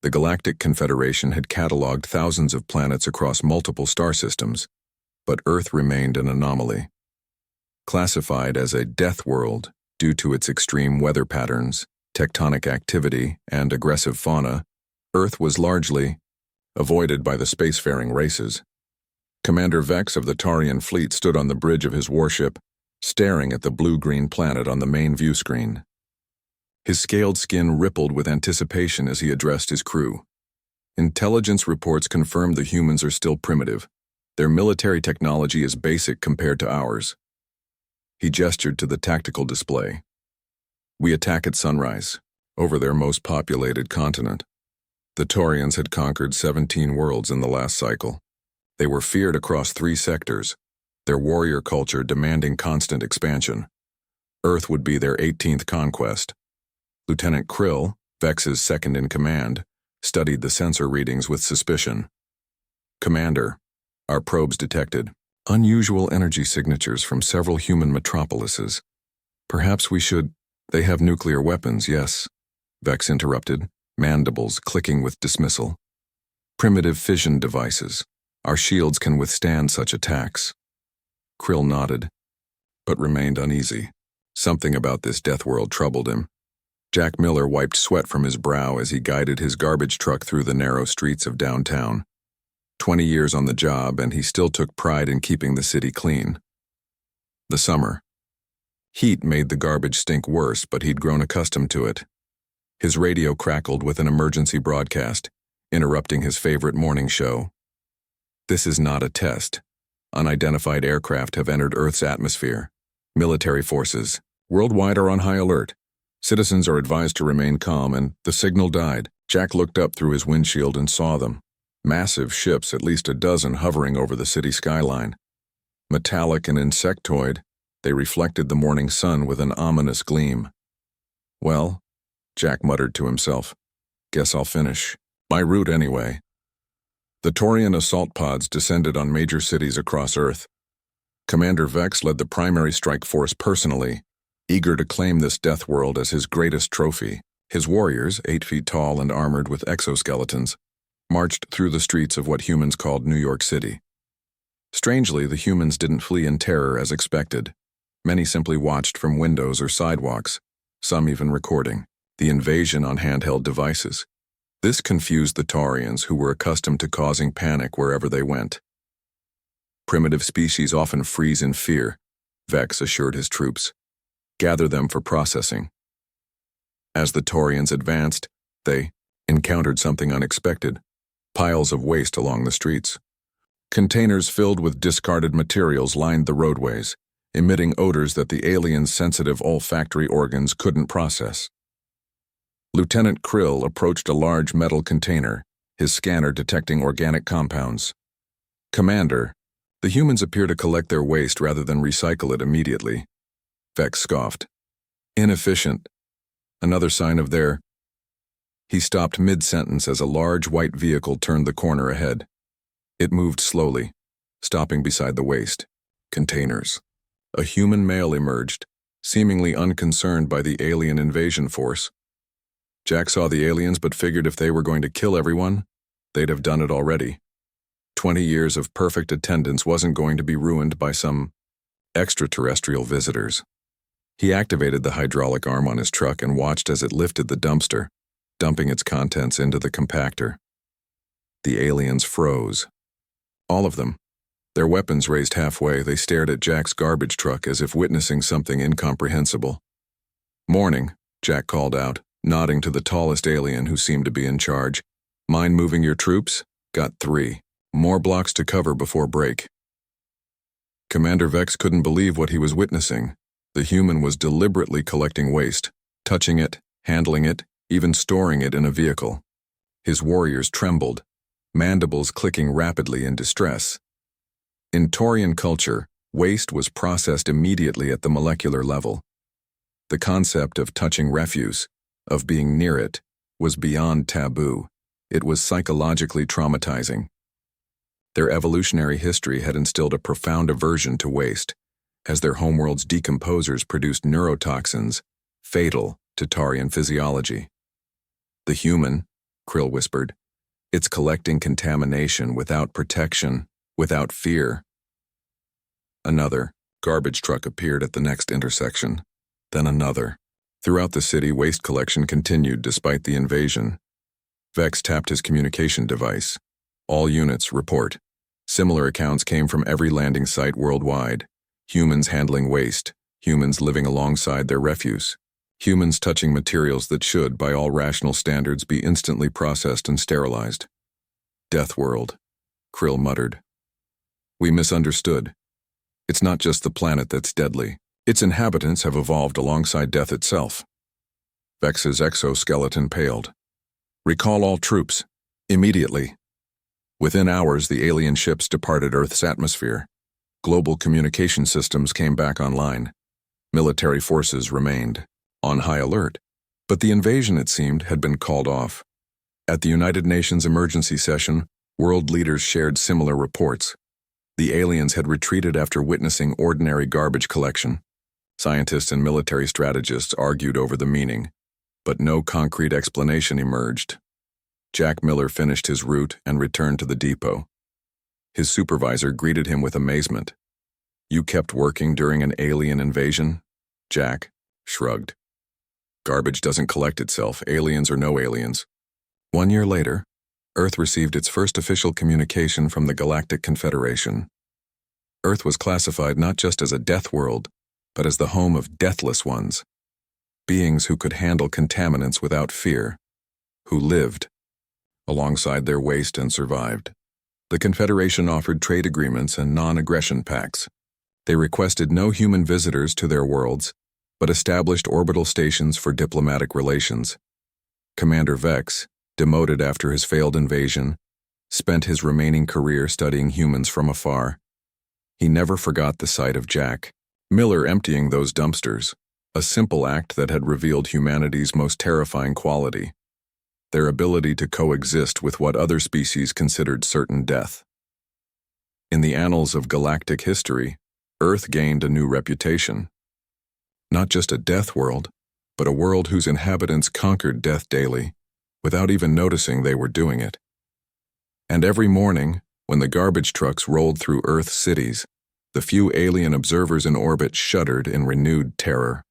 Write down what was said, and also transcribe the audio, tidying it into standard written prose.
The Galactic Confederation had cataloged thousands of planets across multiple star systems, but Earth remained an anomaly. Classified as a death world due to its extreme weather patterns, tectonic activity, and aggressive fauna, Earth was largely avoided by the spacefaring races. Commander Vex of the Tarian fleet stood on the bridge of his warship, staring at the blue-green planet on the main view screen. His scaled skin rippled with anticipation as he addressed his crew. Intelligence reports confirmed the humans are still primitive. Their military technology is basic compared to ours. He gestured to the tactical display. We attack at sunrise, over their most populated continent. The Taurians had conquered 17 worlds in the last cycle. They were feared across 3 sectors, their warrior culture demanding constant expansion. Earth would be their 18th conquest. Lieutenant Krill, Vex's second-in-command, studied the sensor readings with suspicion. Commander, our probes detected unusual energy signatures from several human metropolises. Perhaps we should— They have nuclear weapons, yes, Vex interrupted, mandibles clicking with dismissal. Primitive fission devices. Our shields can withstand such attacks. Krill nodded, but remained uneasy. Something about this death world troubled him. Jack Miller wiped sweat from his brow as he guided his garbage truck through the narrow streets of downtown. 20 years on the job, and he still took pride in keeping the city clean. The summer. Heat made the garbage stink worse, but he'd grown accustomed to it. His radio crackled with an emergency broadcast, interrupting his favorite morning show. This is not a test. Unidentified aircraft have entered Earth's atmosphere. Military forces worldwide are on high alert. Citizens are advised to remain calm, and the signal died. Jack looked up through his windshield and saw them. Massive ships, at least a dozen, hovering over the city skyline. Metallic and insectoid, they reflected the morning sun with an ominous gleam. Well, Jack muttered to himself, guess I'll finish my route anyway. The Taurian assault pods descended on major cities across Earth. Commander Vex led the primary strike force personally, eager to claim this death world as his greatest trophy. His warriors, 8 feet tall and armored with exoskeletons, marched through the streets of what humans called New York City. Strangely, the humans didn't flee in terror as expected. Many simply watched from windows or sidewalks, some even recording the invasion on handheld devices. This confused the Taurians, who were accustomed to causing panic wherever they went. Primitive species often freeze in fear, Vex assured his troops. Gather them for processing. As the Taurians advanced, they encountered something unexpected: piles of waste along the streets. Containers filled with discarded materials lined the roadways, emitting odors that the aliens' sensitive olfactory organs couldn't process. Lieutenant Krill approached a large metal container, his scanner detecting organic compounds. Commander, the humans appear to collect their waste rather than recycle it immediately. Vex scoffed. Inefficient. Another sign of their— He stopped mid-sentence as a large white vehicle turned the corner ahead. It moved slowly, stopping beside the waste containers. A human male emerged, seemingly unconcerned by the alien invasion force. Jack saw the aliens but figured if they were going to kill everyone, they'd have done it already. 20 years of perfect attendance wasn't going to be ruined by some extraterrestrial visitors. He activated the hydraulic arm on his truck and watched as it lifted the dumpster, dumping its contents into the compactor. The aliens froze. All of them. Their weapons raised halfway, they stared at Jack's garbage truck as if witnessing something incomprehensible. Morning, Jack called out, nodding to the tallest alien who seemed to be in charge. Mind moving your troops? Got 3. More blocks to cover before break. Commander Vex couldn't believe what he was witnessing. The human was deliberately collecting waste, touching it, handling it, even storing it in a vehicle. His warriors trembled, mandibles clicking rapidly in distress. In Taurian culture, waste was processed immediately at the molecular level. The concept of touching refuse, of being near it, was beyond taboo. It was psychologically traumatizing. Their evolutionary history had instilled a profound aversion to waste, as their homeworld's decomposers produced neurotoxins fatal to Taurian physiology. The human, Krill whispered. It's collecting contamination without protection, without fear. Another garbage truck appeared at the next intersection, then another. Throughout the city, waste collection continued despite the invasion. Vex tapped his communication device. All units, report. Similar accounts came from every landing site worldwide. Humans handling waste, humans living alongside their refuse, humans touching materials that should, by all rational standards, be instantly processed and sterilized. Death world, Krill muttered. We misunderstood. It's not just the planet that's deadly. Its inhabitants have evolved alongside death itself. Vex's exoskeleton paled. Recall all troops. Immediately. Within hours, the alien ships departed Earth's atmosphere. Global communication systems came back online. Military forces remained on high alert. But the invasion, it seemed, had been called off. At the United Nations emergency session, world leaders shared similar reports. The aliens had retreated after witnessing ordinary garbage collection. Scientists and military strategists argued over the meaning, but no concrete explanation emerged. Jack Miller finished his route and returned to the depot. His supervisor greeted him with amazement. You kept working during an alien invasion? Jack shrugged. Garbage doesn't collect itself, aliens or no aliens. 1 year later, Earth received its first official communication from the Galactic Confederation. Earth was classified not just as a death world, but as the home of deathless ones. Beings who could handle contaminants without fear, who lived alongside their waste and survived. The Confederation offered trade agreements and non-aggression pacts. They requested no human visitors to their worlds, but established orbital stations for diplomatic relations. Commander Vex, demoted after his failed invasion, spent his remaining career studying humans from afar. He never forgot the sight of Jack Miller emptying those dumpsters, a simple act that had revealed humanity's most terrifying quality, their ability to coexist with what other species considered certain death. In the annals of galactic history, Earth gained a new reputation. Not just a death world, but a world whose inhabitants conquered death daily, without even noticing they were doing it. And every morning, when the garbage trucks rolled through Earth's cities, the few alien observers in orbit shuddered in renewed terror.